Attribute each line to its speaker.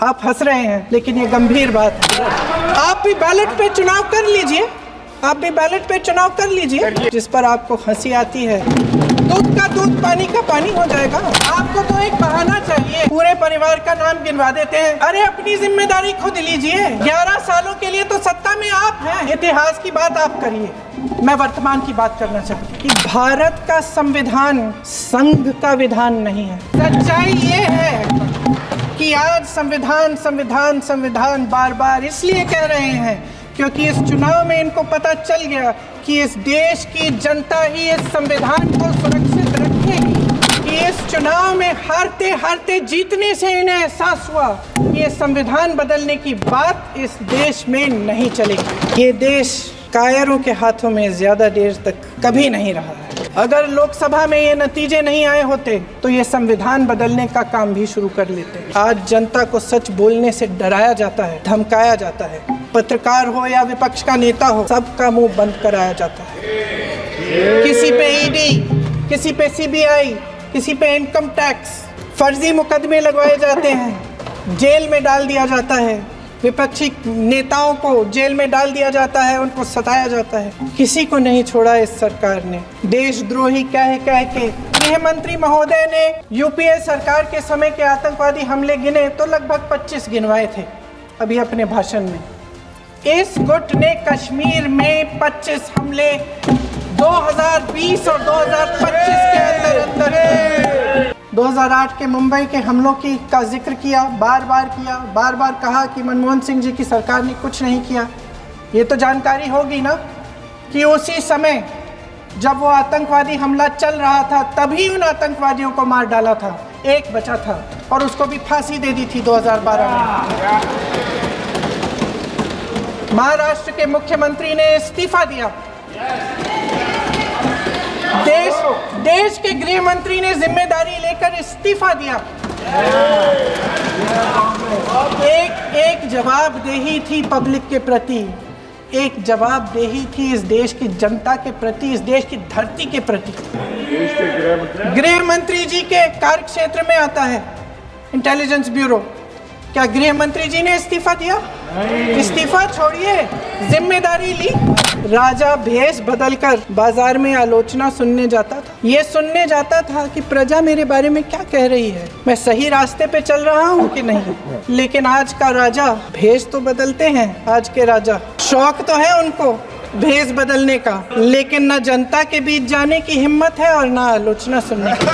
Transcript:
Speaker 1: आप हंस रहे हैं, लेकिन ये गंभीर बात है। आप भी बैलेट पे चुनाव कर लीजिए, आप भी बैलेट पे चुनाव कर लीजिए। जिस पर आपको हंसी आती है, दूध का दूध पानी का पानी हो जाएगा। आपको तो एक बहाना चाहिए, पूरे परिवार का नाम गिनवा देते हैं। अरे अपनी जिम्मेदारी खुद लीजिए। 11 सालों के लिए तो सत्ता में आप हैं। इतिहास की बात आप करिए, मैं वर्तमान की बात करना चाहता हूँ कि भारत का संविधान संघ का विधान नहीं है। सच्चाई ये है कि आज संविधान संविधान संविधान बार बार इसलिए कह रहे हैं क्योंकि इस चुनाव में इनको पता चल गया कि इस देश की जनता ही इस संविधान को सुरक्षित रखेगी। कि इस चुनाव में हारते हारते जीतने से इन्हें एहसास हुआ कि ये संविधान बदलने की बात इस देश में नहीं चलेगी। ये देश कायरों के हाथों में ज्यादा देर तक कभी नहीं रहा है। अगर लोकसभा में ये नतीजे नहीं आए होते तो ये संविधान बदलने का काम भी शुरू कर लेते। आज जनता को सच बोलने से डराया जाता है, धमकाया जाता है। पत्रकार हो या विपक्ष का नेता हो, सबका मुंह बंद कराया जाता है। किसी पे ईडी, किसी पे सीबीआई, किसी पे इनकम टैक्स, फर्जी मुकदमे लगवाए जाते हैं, जेल में डाल दिया जाता है। विपक्षी नेताओं को जेल में डाल दिया जाता है, उनको सताया जाता है। किसी को नहीं छोड़ा इस सरकार ने। देशद्रोही कह के गृह मंत्री महोदय ने यूपीए सरकार के समय के आतंकवादी हमले गिने तो लगभग 25 गिनवाए थे अभी अपने भाषण में। इस गुट ने कश्मीर में 25 हमले 2020 और 2025 के अंदर 2008 के मुंबई के हमलों का जिक्र किया, बार बार कहा कि मनमोहन सिंह जी की सरकार ने कुछ नहीं किया। ये तो जानकारी होगी ना कि उसी समय जब वो आतंकवादी हमला चल रहा था तभी उन आतंकवादियों को मार डाला था। एक बचा था और उसको भी फांसी दे दी थी 2012 में। महाराष्ट्र के मुख्यमंत्री ने इस्तीफा दिया। देश के गृह मंत्री ने जिम्मेदारी लेकर इस्तीफा दिया। एक जवाबदेही थी पब्लिक के प्रति, एक जवाबदेही थी इस देश की जनता के प्रति, इस देश की धरती के प्रति। गृह मंत्री जी के कार्य क्षेत्र में आता है इंटेलिजेंस ब्यूरो। क्या गृह मंत्री जी ने इस्तीफा दिया? इस्तीफा छोड़िए, जिम्मेदारी ली। राजा भेष बदलकर बाजार में आलोचना सुनने जाता था। ये सुनने जाता था कि प्रजा मेरे बारे में क्या कह रही है, मैं सही रास्ते पे चल रहा हूँ कि नहीं। लेकिन आज का राजा भेष तो बदलते हैं। आज के राजा शौक तो है उनको भेष बदलने का, लेकिन न जनता के बीच जाने की हिम्मत है और न आलोचना सुनने की।